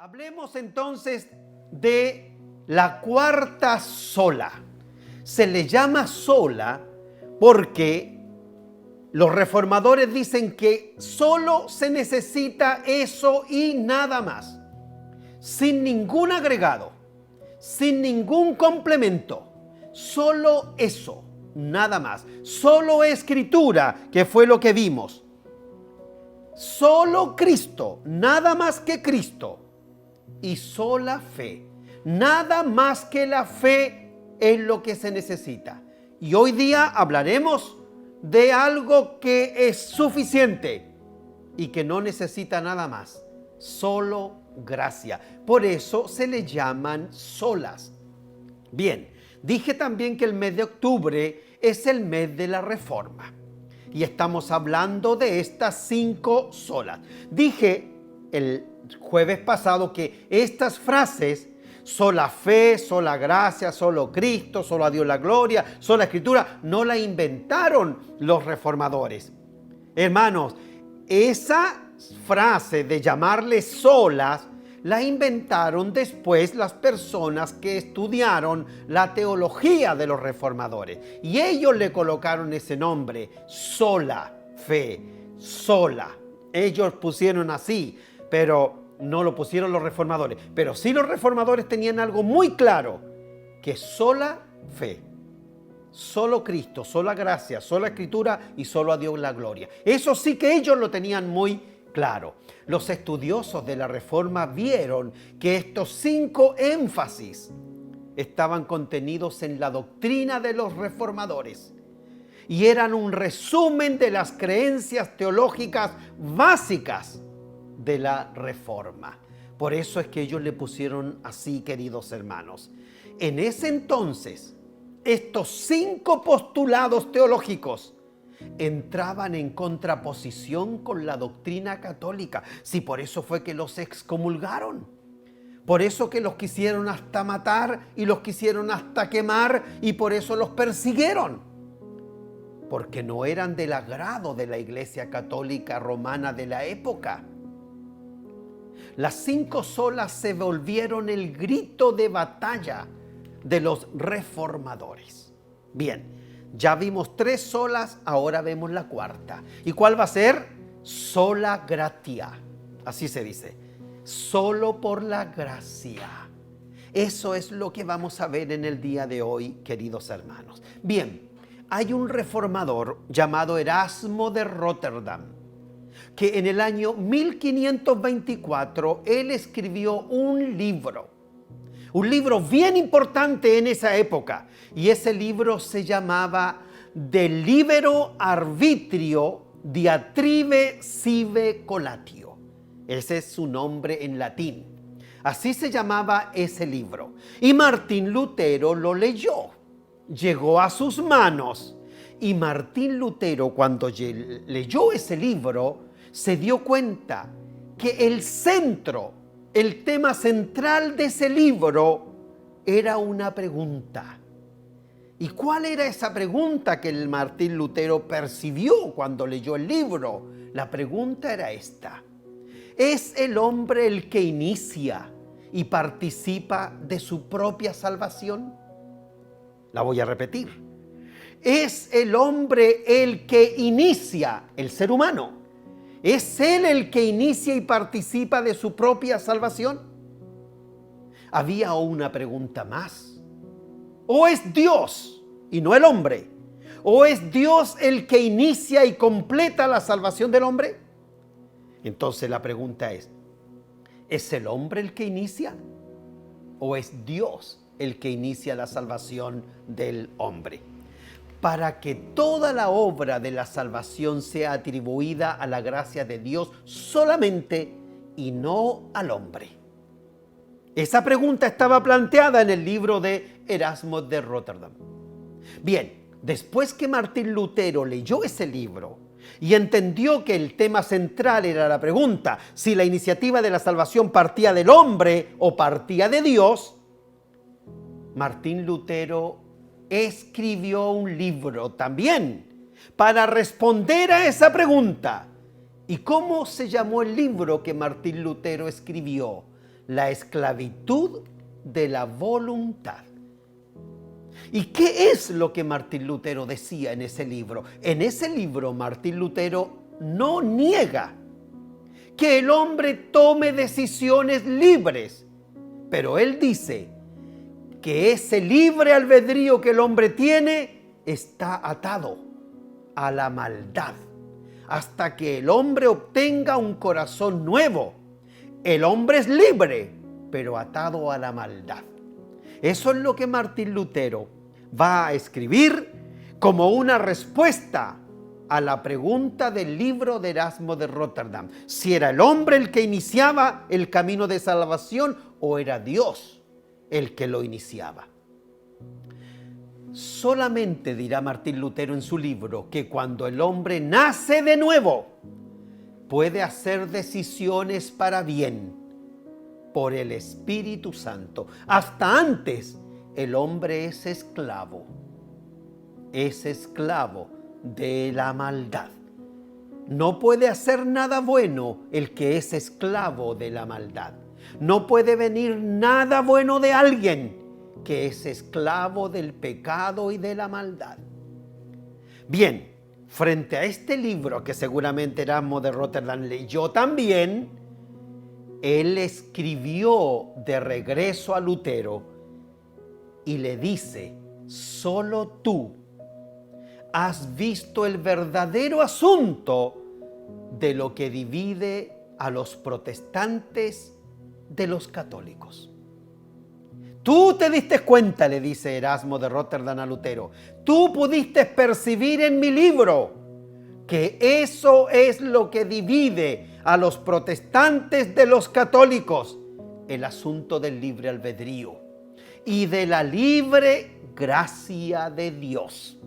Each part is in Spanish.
Hablemos entonces de la cuarta sola. Se le llama sola porque los reformadores dicen que solo se necesita eso y nada más. Sin ningún agregado, sin ningún complemento. Solo eso, nada más. Solo escritura, que fue lo que vimos. Solo Cristo, nada más que Cristo. Y sola fe. Nada más que la fe es lo que se necesita. Y hoy día hablaremos de algo que es suficiente y que no necesita nada más. Solo gracia. Por eso se le llaman solas. Bien, dije también que el mes de octubre es el mes de la Reforma. Y estamos hablando de estas 5 solas. Dije el jueves pasado que estas frases, sola fe, sola gracia, solo Cristo, solo a Dios la gloria, sola escritura, no la inventaron los reformadores. Hermanos, esa frase de llamarle solas la inventaron después las personas que estudiaron la teología de los reformadores. Y ellos le colocaron ese nombre, sola fe, sola. Ellos pusieron así, pero no lo pusieron los reformadores. Pero sí los reformadores tenían algo muy claro, que sola fe, solo Cristo, sola gracia, sola escritura y solo a Dios la gloria. Eso sí que ellos lo tenían muy claro. Los estudiosos de la Reforma vieron que estos 5 énfasis estaban contenidos en la doctrina de los reformadores y eran un resumen de las creencias teológicas básicas de la Reforma. Por eso es que ellos le pusieron así, queridos hermanos. En ese entonces, estos 5 postulados teológicos entraban en contraposición con la doctrina católica. Sí, por eso fue que los excomulgaron. Por eso que los quisieron hasta matar y los quisieron hasta quemar y por eso los persiguieron. Porque no eran del agrado de la Iglesia Católica Romana de la época. Las 5 solas se volvieron el grito de batalla de los reformadores. Bien. Ya vimos 3 solas, ahora vemos la cuarta. ¿Y cuál va a ser? Sola gratia. Así se dice. Solo por la gracia. Eso es lo que vamos a ver en el día de hoy, queridos hermanos. Bien, hay un reformador llamado Erasmo de Rotterdam, que en el año 1524 él escribió un libro bien importante en esa época. Y ese libro se llamaba De Libero Arbitrio Diatribe Sive Colatio. Ese es su nombre en latín. Así se llamaba ese libro. Y Martín Lutero lo leyó. Llegó a sus manos. Y Martín Lutero, cuando leyó ese libro, se dio cuenta que el tema central de ese libro era una pregunta. ¿Y cuál era esa pregunta que el Martín Lutero percibió cuando leyó el libro? La pregunta era esta: ¿es el hombre el que inicia y participa de su propia salvación? La voy a repetir. ¿Es el hombre el que inicia, el ser humano? ¿Es él el que inicia y participa de su propia salvación? Había una pregunta más. ¿O es Dios y no el hombre? ¿O es Dios el que inicia y completa la salvación del hombre? Entonces la pregunta ¿es el hombre el que inicia? ¿O es Dios el que inicia la salvación del hombre? Para que toda la obra de la salvación sea atribuida a la gracia de Dios solamente y no al hombre. Esa pregunta estaba planteada en el libro de Erasmo de Rotterdam. Bien, después que Martín Lutero leyó ese libro y entendió que el tema central era la pregunta si la iniciativa de la salvación partía del hombre o partía de Dios, Martín Lutero escribió un libro también para responder a esa pregunta. ¿Y cómo se llamó el libro que Martín Lutero escribió? la esclavitud de la voluntad. ¿Y qué es lo que Martín Lutero decía en ese libro? En ese libro Martín Lutero no niega que el hombre tome decisiones libres, pero él dice que ese libre albedrío que el hombre tiene está atado a la maldad hasta que el hombre obtenga un corazón nuevo. El hombre es libre, pero atado a la maldad. Eso es lo que Martín Lutero va a escribir como una respuesta a la pregunta del libro de Erasmo de Rotterdam. Si era el hombre el que iniciaba el camino de salvación o era Dios el que lo iniciaba. Solamente dirá Martín Lutero en su libro que cuando el hombre nace de nuevo, puede hacer decisiones para bien por el Espíritu Santo. Hasta antes, el hombre es esclavo de la maldad. No puede hacer nada bueno el que es esclavo de la maldad. No puede venir nada bueno de alguien que es esclavo del pecado y de la maldad. Bien, frente a este libro que seguramente Erasmo de Rotterdam leyó también, él escribió de regreso a Lutero y le dice: solo tú has visto el verdadero asunto de lo que divide a los protestantes de los católicos. Tú te diste cuenta, le dice Erasmo de Rotterdam a Lutero, tú pudiste percibir en mi libro que eso es lo que divide a los protestantes de los católicos, el asunto del libre albedrío y de la libre gracia de Dios.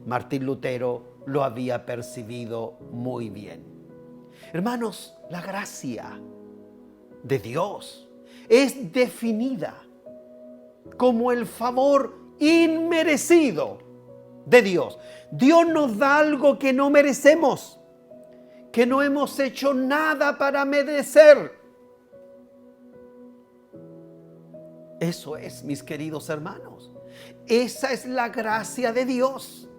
Martín Lutero lo había percibido muy bien. Hermanos, la gracia de Dios es definida como el favor inmerecido de Dios. Dios nos da algo que no merecemos, que no hemos hecho nada para merecer. Eso es, mis queridos hermanos, esa es la gracia de Dios.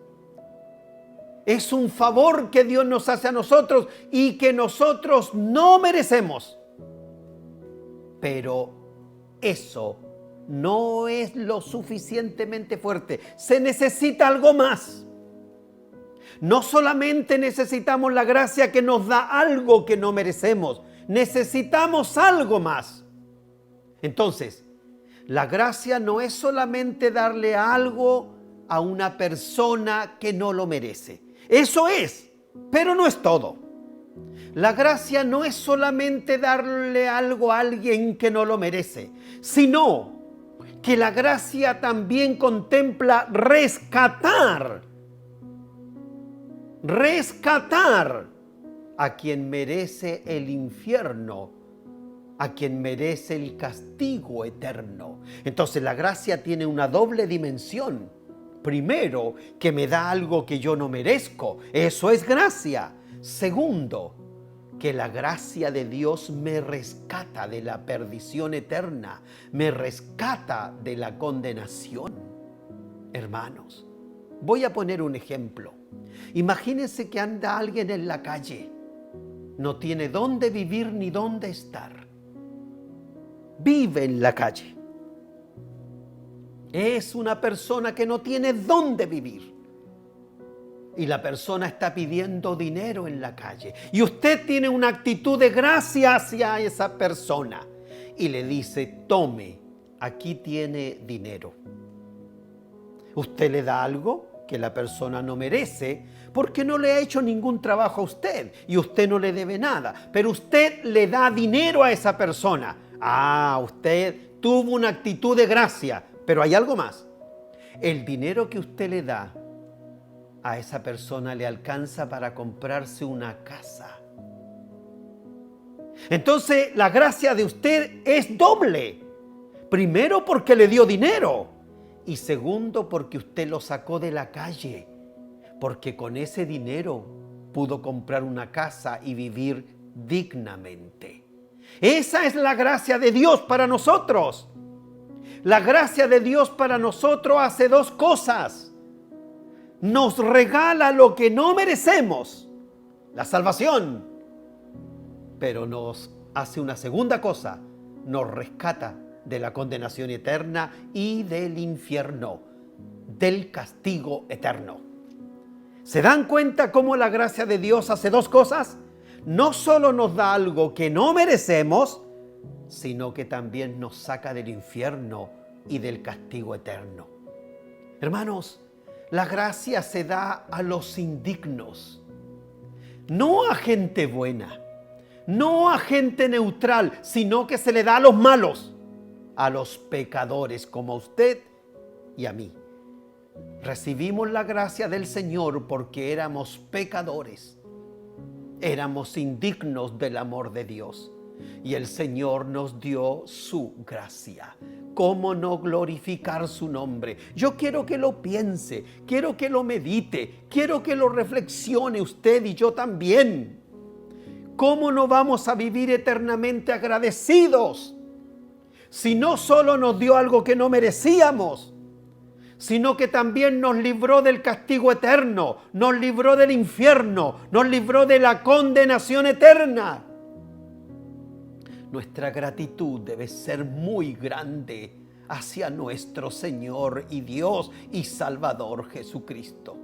Es un favor que Dios nos hace a nosotros y que nosotros no merecemos. Pero eso no es lo suficientemente fuerte. Se necesita algo más. No solamente necesitamos la gracia que nos da algo que no merecemos, necesitamos algo más. Entonces, la gracia no es solamente darle algo a una persona que no lo merece. Eso es, pero no es todo. La gracia no es solamente darle algo a alguien que no lo merece, sino que la gracia también contempla rescatar a quien merece el infierno, a quien merece el castigo eterno. Entonces la gracia tiene una doble dimensión. Primero, que me da algo que yo no merezco. Eso es gracia. Segundo, que la gracia de Dios me rescata de la perdición eterna, me rescata de la condenación. Hermanos, voy a poner un ejemplo. Imagínense que anda alguien en la calle, no tiene dónde vivir ni dónde estar. Vive en la calle. Es una persona que no tiene dónde vivir. Y la persona está pidiendo dinero en la calle. Y usted tiene una actitud de gracia hacia esa persona. Y le dice: tome, aquí tiene dinero. Usted le da algo que la persona no merece porque no le ha hecho ningún trabajo a usted. Y usted no le debe nada. Pero usted le da dinero a esa persona. Usted tuvo una actitud de gracia. Pero hay algo más. El dinero que usted le da a esa persona le alcanza para comprarse una casa. Entonces la gracia de usted es doble. Primero, porque le dio dinero. Y segundo, porque usted lo sacó de la calle. Porque con ese dinero pudo comprar una casa y vivir dignamente. Esa es la gracia de Dios para nosotros. La gracia de Dios para nosotros hace dos cosas. Nos regala lo que no merecemos, la salvación, pero nos hace una segunda cosa, nos rescata de la condenación eterna y del infierno, del castigo eterno. ¿Se dan cuenta cómo la gracia de Dios hace dos cosas? No solo nos da algo que no merecemos, sino que también nos saca del infierno y del castigo eterno. Hermanos, la gracia se da a los indignos, no a gente buena, no a gente neutral, sino que se le da a los malos, a los pecadores como a usted y a mí. Recibimos la gracia del Señor porque éramos pecadores, éramos indignos del amor de Dios. Y el Señor nos dio su gracia. ¿Cómo no glorificar su nombre? Yo quiero que lo piense, quiero que lo medite, quiero que lo reflexione usted y yo también. ¿Cómo no vamos a vivir eternamente agradecidos si no solo nos dio algo que no merecíamos, sino que también nos libró del castigo eterno, nos libró del infierno, nos libró de la condenación eterna? Nuestra gratitud debe ser muy grande hacia nuestro Señor y Dios y Salvador Jesucristo.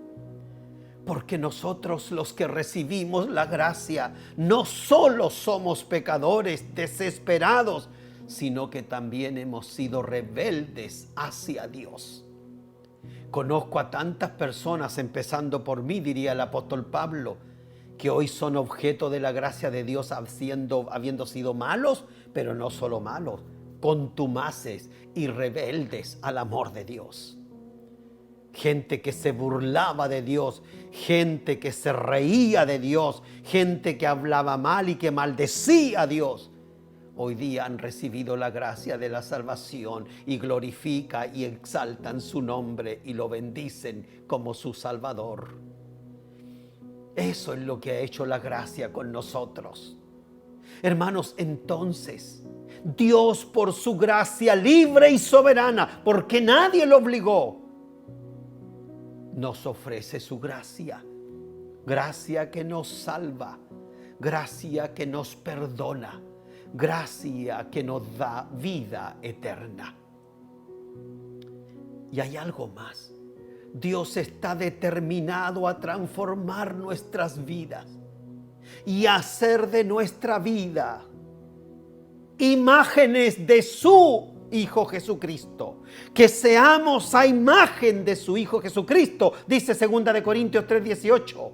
Porque nosotros los que recibimos la gracia no solo somos pecadores desesperados, sino que también hemos sido rebeldes hacia Dios. Conozco a tantas personas, empezando por mí, diría el apóstol Pablo, que hoy son objeto de la gracia de Dios habiendo sido malos, pero no solo malos, contumaces y rebeldes al amor de Dios. Gente que se burlaba de Dios, gente que se reía de Dios, gente que hablaba mal y que maldecía a Dios. Hoy día han recibido la gracia de la salvación y glorifican y exaltan su nombre y lo bendicen como su Salvador. Eso es lo que ha hecho la gracia con nosotros. Hermanos, entonces, Dios por su gracia libre y soberana, porque nadie lo obligó, nos ofrece su gracia. Gracia que nos salva, gracia que nos perdona, gracia que nos da vida eterna. Y hay algo más. Dios está determinado a transformar nuestras vidas y hacer de nuestra vida imágenes de su Hijo Jesucristo. Que seamos a imagen de su Hijo Jesucristo, dice 2 Corintios 3:18.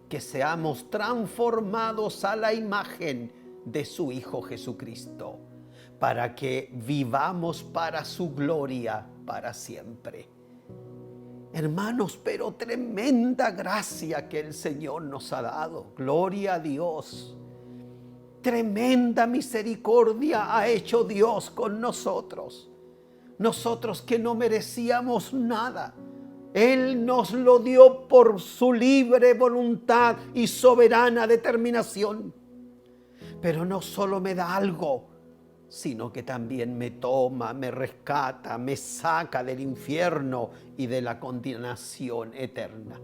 Que seamos transformados a la imagen de su Hijo Jesucristo, para que vivamos para su gloria para siempre. Hermanos, pero tremenda gracia que el Señor nos ha dado. Gloria a Dios. Tremenda misericordia ha hecho Dios con nosotros. Nosotros que no merecíamos nada. Él nos lo dio por su libre voluntad y soberana determinación. Pero no solo me da algo, sino que también me toma, me rescata, me saca del infierno y de la condenación eterna.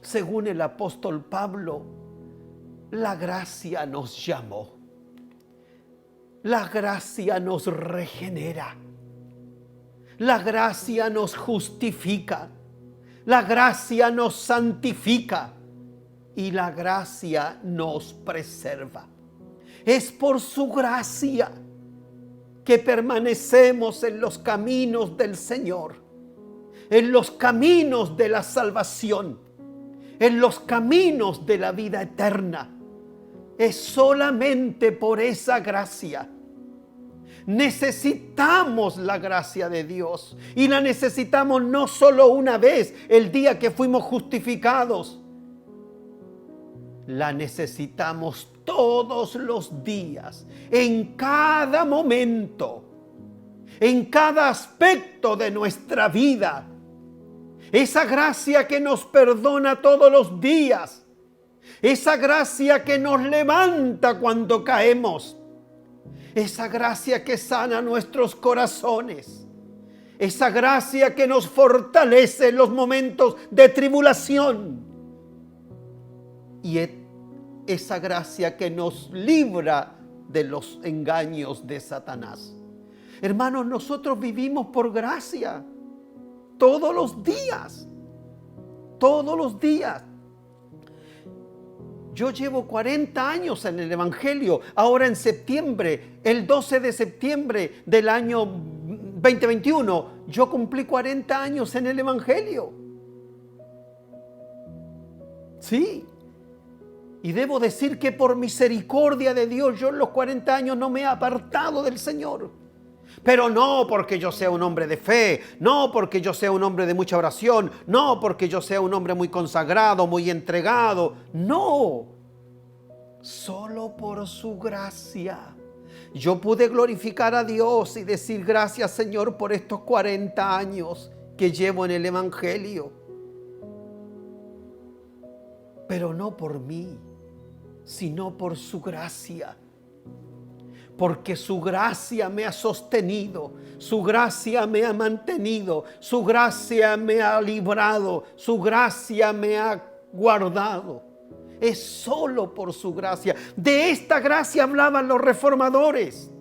Según el apóstol Pablo, la gracia nos llamó. La gracia nos regenera. La gracia nos justifica. La gracia nos santifica. Y la gracia nos preserva. Es por su gracia que permanecemos en los caminos del Señor, en los caminos de la salvación, en los caminos de la vida eterna. Es solamente por esa gracia. Necesitamos la gracia de Dios y la necesitamos no solo una vez, el día que fuimos justificados. La necesitamos todos los días, en cada momento, en cada aspecto de nuestra vida. Esa gracia que nos perdona todos los días. esa gracia que nos levanta cuando caemos, esa gracia que sana nuestros corazones, esa gracia que nos fortalece en los momentos de tribulación y esa gracia que nos libra de los engaños de Satanás. Hermanos, nosotros vivimos por gracia todos los días, todos los días. Yo llevo 40 años en el Evangelio. Ahora en septiembre, el 12 de septiembre del año 2021, yo cumplí 40 años en el Evangelio. Sí. Y debo decir que por misericordia de Dios, yo en los 40 años no me he apartado del Señor. Pero no porque yo sea un hombre de fe, no porque yo sea un hombre de mucha oración, no porque yo sea un hombre muy consagrado, muy entregado. No, solo por su gracia. Yo pude glorificar a Dios y decir gracias, Señor, por estos 40 años que llevo en el Evangelio. Pero no por mí, sino por su gracia. Porque su gracia me ha sostenido, su gracia me ha mantenido, su gracia me ha librado, su gracia me ha guardado. Es solo por su gracia. De esta gracia hablaban los reformadores.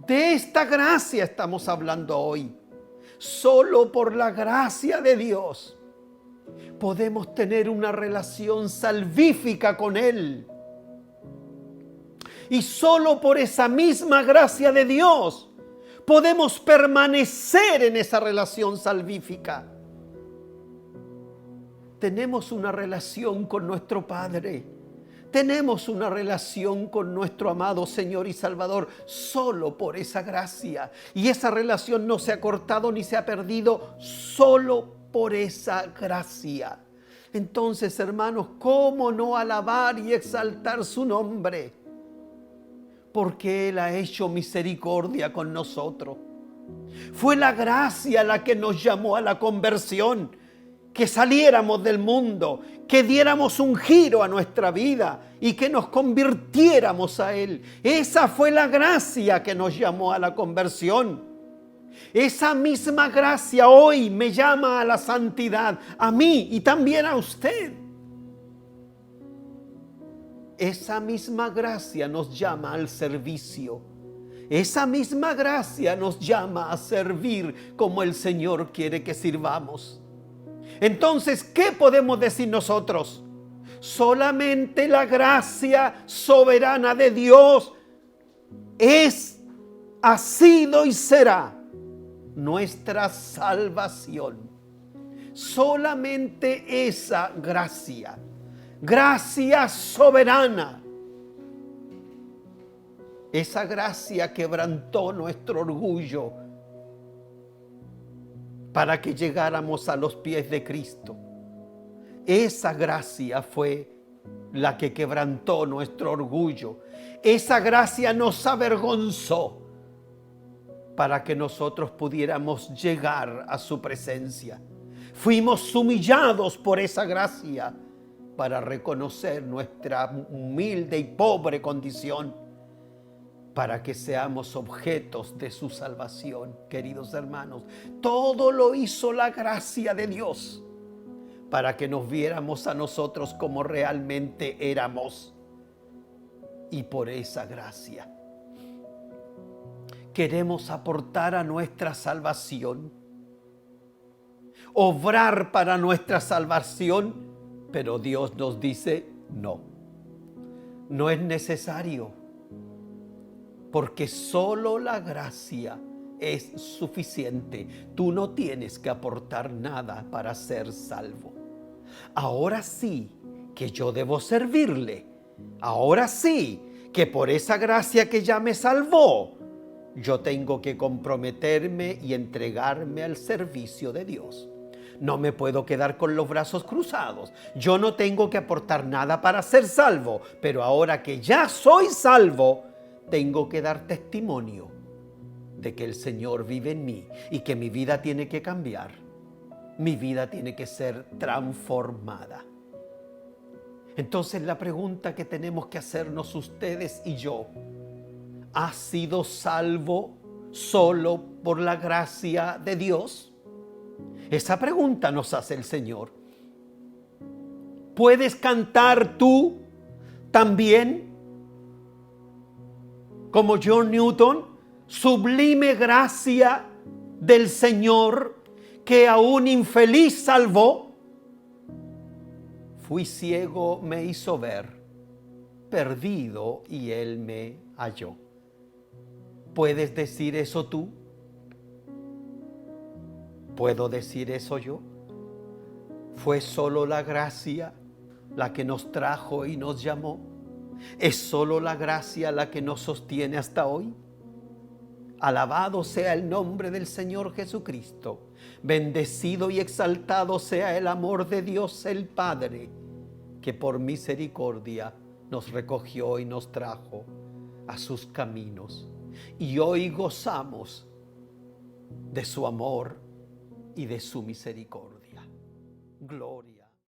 De esta gracia estamos hablando hoy. Solo por la gracia de Dios podemos tener una relación salvífica con Él. Y solo por esa misma gracia de Dios podemos permanecer en esa relación salvífica. Tenemos una relación con nuestro Padre. Tenemos una relación con nuestro amado Señor y Salvador solo por esa gracia. Y esa relación no se ha cortado ni se ha perdido solo por esa gracia. Entonces, hermanos, ¿cómo no alabar y exaltar su nombre? Porque Él ha hecho misericordia con nosotros. Fue la gracia la que nos llamó a la conversión, que saliéramos del mundo, que diéramos un giro a nuestra vida y que nos convirtiéramos a Él. Esa fue la gracia que nos llamó a la conversión. Esa misma gracia hoy me llama a la santidad, a mí y también a usted. Esa misma gracia nos llama al servicio. Esa misma gracia nos llama a servir como el Señor quiere que sirvamos. Entonces, ¿qué podemos decir nosotros? Solamente la gracia soberana de Dios ha sido y será nuestra salvación. Solamente esa gracia. Gracia soberana. Esa gracia quebrantó nuestro orgullo para que llegáramos a los pies de Cristo. Esa gracia fue la que quebrantó nuestro orgullo. Esa gracia nos avergonzó para que nosotros pudiéramos llegar a su presencia. Fuimos humillados por esa gracia para reconocer nuestra humilde y pobre condición, para que seamos objetos de su salvación. Queridos hermanos, todo lo hizo la gracia de Dios para que nos viéramos a nosotros como realmente éramos. Y por esa gracia queremos aportar a nuestra salvación, obrar para nuestra salvación, pero Dios nos dice no, no es necesario, porque solo la gracia es suficiente. Tú no tienes que aportar nada para ser salvo. Ahora sí que yo debo servirle. Ahora sí que por esa gracia que ya me salvó, yo tengo que comprometerme y entregarme al servicio de Dios. No me puedo quedar con los brazos cruzados. Yo no tengo que aportar nada para ser salvo, pero ahora que ya soy salvo, tengo que dar testimonio de que el Señor vive en mí y que mi vida tiene que cambiar. Mi vida tiene que ser transformada. Entonces la pregunta que tenemos que hacernos ustedes y yo: ¿has sido salvo solo por la gracia de Dios? Esa pregunta nos hace el Señor. ¿Puedes cantar tú también, como John Newton, sublime gracia del Señor que a un infeliz salvó? Fui ciego, me hizo ver, perdido y Él me halló. ¿Puedes decir eso tú? ¿Puedo decir eso yo? ¿Fue solo la gracia la que nos trajo y nos llamó? ¿Es solo la gracia la que nos sostiene hasta hoy? Alabado sea el nombre del Señor Jesucristo. Bendecido y exaltado sea el amor de Dios el Padre, que por misericordia nos recogió y nos trajo a sus caminos. Y hoy gozamos de su amor y de su misericordia. Gloria.